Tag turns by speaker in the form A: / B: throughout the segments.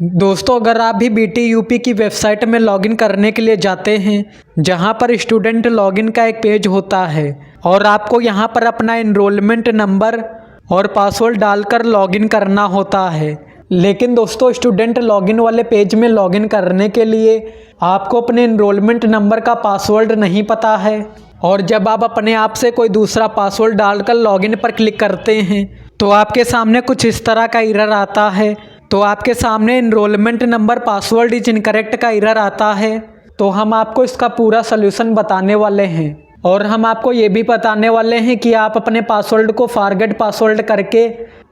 A: दोस्तों, अगर आप भी बीटी यूपी की वेबसाइट में लॉगिन करने के लिए जाते हैं, जहां पर स्टूडेंट लॉगिन का एक पेज होता है और आपको यहां पर अपना एनरोलमेंट नंबर और पासवर्ड डालकर लॉगिन करना होता है। लेकिन दोस्तों, स्टूडेंट लॉगिन वाले पेज में लॉगिन करने के लिए आपको अपने एनरोलमेंट नंबर का पासवर्ड नहीं पता है और जब आप अपने आप से कोई दूसरा पासवर्ड डालकर लॉगिन पर क्लिक करते हैं तो आपके सामने कुछ इस तरह का एरर आता है। तो आपके सामने enrolment number password is incorrect का एरर आता है। तो हम आपको इसका पूरा सलूशन बताने वाले हैं और हम आपको ये भी बताने वाले हैं कि आप अपने पासवर्ड को फॉरगेट पासवर्ड करके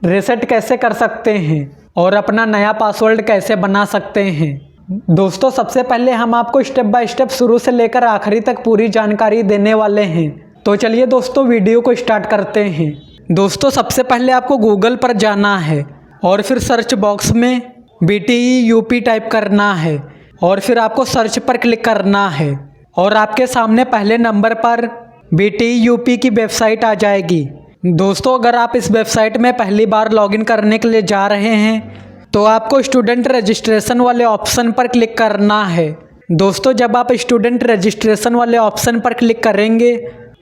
A: रीसेट कैसे कर सकते हैं और अपना नया पासवर्ड कैसे बना सकते हैं। दोस्तों, सबसे पहले हम आपको स्टेप बाय स्टेप शुरू से लेकर आखिरी तक पूरी जानकारी देने वाले हैं। तो चलिए दोस्तों, वीडियो को स्टार्ट करते हैं। दोस्तों, सबसे पहले आपको गूगल पर जाना है और फिर सर्च बॉक्स में बीटीई यूपी टाइप करना है और फिर आपको सर्च पर क्लिक करना है और आपके सामने पहले नंबर पर बीटीई यूपी की वेबसाइट आ जाएगी। दोस्तों, अगर आप इस वेबसाइट में पहली बार लॉगिन करने के लिए जा रहे हैं तो आपको स्टूडेंट रजिस्ट्रेशन वाले ऑप्शन पर क्लिक करना है। दोस्तों, जब आप स्टूडेंट रजिस्ट्रेशन वाले ऑप्शन पर क्लिक करेंगे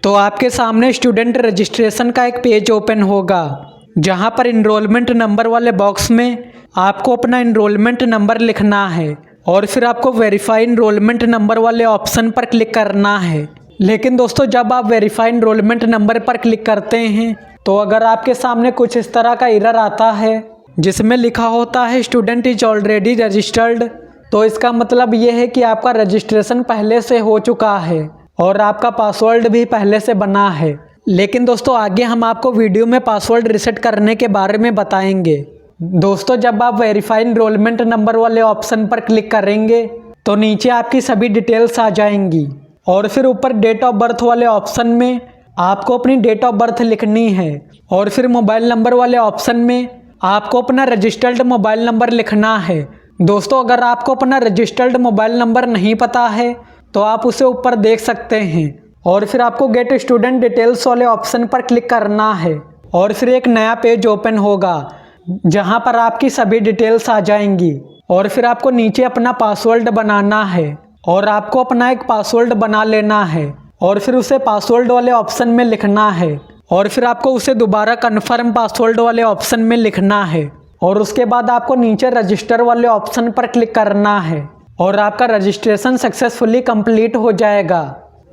A: तो आपके सामने स्टूडेंट रजिस्ट्रेशन का एक पेज ओपन होगा, जहां पर इनरोलमेंट नंबर वाले बॉक्स में आपको अपना इनरोलमेंट नंबर लिखना है और फिर आपको वेरीफाई इनरोलमेंट नंबर वाले ऑप्शन पर क्लिक करना है। लेकिन दोस्तों, जब आप वेरीफाई इनरोलमेंट नंबर पर क्लिक करते हैं तो अगर आपके सामने कुछ इस तरह का एरर आता है जिसमें लिखा होता है स्टूडेंट इज ऑलरेडी रजिस्टर्ड, तो इसका मतलब ये है कि आपका रजिस्ट्रेशन पहले से हो चुका है और आपका पासवर्ड भी पहले से बना है। लेकिन दोस्तों, आगे हम आपको वीडियो में पासवर्ड रीसेट करने के बारे में बताएंगे। दोस्तों, जब आप वेरीफाई इनरोलमेंट नंबर वाले ऑप्शन पर क्लिक करेंगे तो नीचे आपकी सभी डिटेल्स आ जाएंगी और फिर ऊपर डेट ऑफ बर्थ वाले ऑप्शन में आपको अपनी डेट ऑफ बर्थ लिखनी है और फिर मोबाइल नंबर वाले ऑप्शन में आपको अपना रजिस्टर्ड मोबाइल नंबर लिखना है। दोस्तों, अगर आपको अपना रजिस्टर्ड मोबाइल नंबर नहीं पता है तो आप उसे ऊपर देख सकते हैं और फिर आपको गेट स्टूडेंट डिटेल्स वाले ऑप्शन पर क्लिक करना है और फिर एक नया पेज ओपन होगा जहां पर आपकी सभी डिटेल्स आ जाएंगी और फिर आपको नीचे अपना पासवर्ड बनाना है और आपको अपना एक पासवर्ड बना लेना है और फिर उसे पासवर्ड वाले ऑप्शन में लिखना है और फिर आपको उसे दोबारा कन्फर्म पासवर्ड वाले ऑप्शन में लिखना है और उसके बाद आपको नीचे रजिस्टर वाले ऑप्शन पर क्लिक करना है और आपका रजिस्ट्रेशन सक्सेसफुली कंप्लीट हो जाएगा।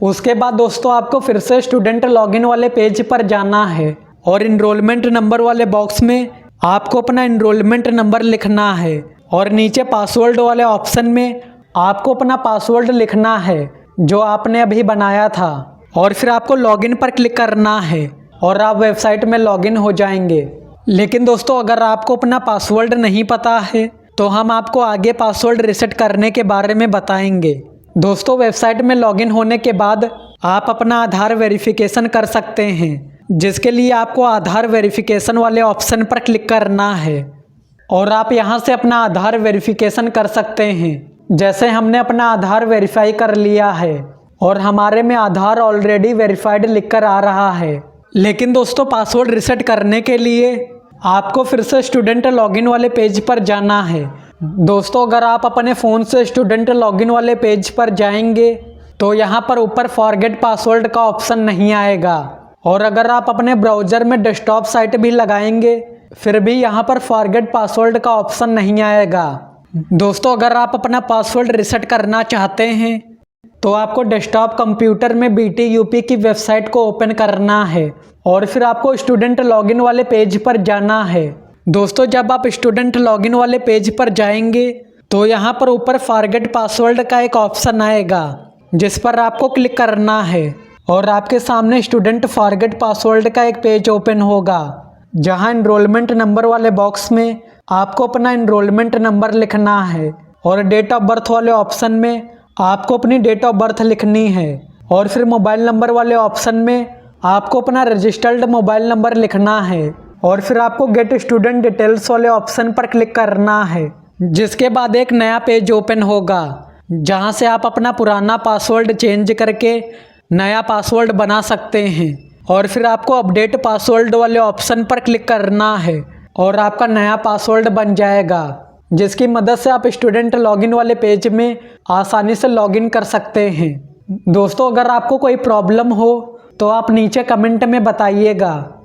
A: उसके बाद दोस्तों, आपको फिर से स्टूडेंट लॉगिन वाले पेज पर जाना है और इनरोलमेंट नंबर वाले बॉक्स में आपको अपना इनरोलमेंट नंबर लिखना है और नीचे पासवर्ड वाले ऑप्शन में आपको अपना पासवर्ड लिखना है जो आपने अभी बनाया था और फिर आपको लॉगिन पर क्लिक करना है और आप वेबसाइट में लॉगिन हो जाएंगे। लेकिन दोस्तों, अगर आपको अपना पासवर्ड नहीं पता है तो हम आपको आगे पासवर्ड रीसेट करने के बारे में बताएंगे। दोस्तों, वेबसाइट में लॉगिन होने के बाद आप अपना आधार वेरिफिकेशन कर सकते हैं, जिसके लिए आपको आधार वेरिफिकेशन वाले ऑप्शन पर क्लिक करना है और आप यहां से अपना आधार वेरिफिकेशन कर सकते हैं। जैसे हमने अपना आधार वेरीफाई कर लिया है और हमारे में आधार ऑलरेडी वेरीफाइड लिखकर आ रहा है। लेकिन दोस्तों, पासवर्ड रीसेट करने के लिए आपको फिर से स्टूडेंट लॉगिन वाले पेज पर जाना है। दोस्तों, अगर आप अपने फ़ोन से स्टूडेंट लॉगिन वाले पेज पर जाएंगे तो यहाँ पर ऊपर फॉरगेट पासवर्ड का ऑप्शन नहीं आएगा और अगर आप अपने ब्राउज़र में डेस्कटॉप साइट भी लगाएंगे फिर भी यहाँ पर फॉरगेट पासवर्ड का ऑप्शन नहीं आएगा। दोस्तों, अगर आप अपना पासवर्ड रीसेट करना चाहते हैं तो आपको डेस्कटॉप कंप्यूटर में बीटी यूपी की वेबसाइट को ओपन करना है और फिर आपको स्टूडेंट लॉगिन वाले पेज पर जाना है। दोस्तों, जब आप स्टूडेंट लॉगिन वाले पेज पर जाएंगे तो यहाँ पर ऊपर फॉरगेट पासवर्ड का एक ऑप्शन आएगा जिस पर आपको क्लिक करना है और आपके सामने स्टूडेंट फॉरगेट पासवर्ड का एक पेज ओपन होगा जहाँ इनरोलमेंट नंबर वाले बॉक्स में आपको अपना इनरोलमेंट नंबर लिखना है और डेट ऑफ बर्थ वाले ऑप्शन में आपको अपनी डेट ऑफ बर्थ लिखनी है और फिर मोबाइल नंबर वाले ऑप्शन में आपको अपना रजिस्टर्ड मोबाइल नंबर लिखना है और फिर आपको गेट स्टूडेंट डिटेल्स वाले ऑप्शन पर क्लिक करना है, जिसके बाद एक नया पेज ओपन होगा जहां से आप अपना पुराना पासवर्ड चेंज करके नया पासवर्ड बना सकते हैं और फिर आपको अपडेट पासवर्ड वाले ऑप्शन पर क्लिक करना है और आपका नया पासवर्ड बन जाएगा। जिसकी मदद से आप स्टूडेंट लॉगिन वाले पेज में आसानी से लॉगिन कर सकते हैं। दोस्तों, अगर आपको कोई प्रॉब्लम हो तो आप नीचे कमेंट में बताइएगा।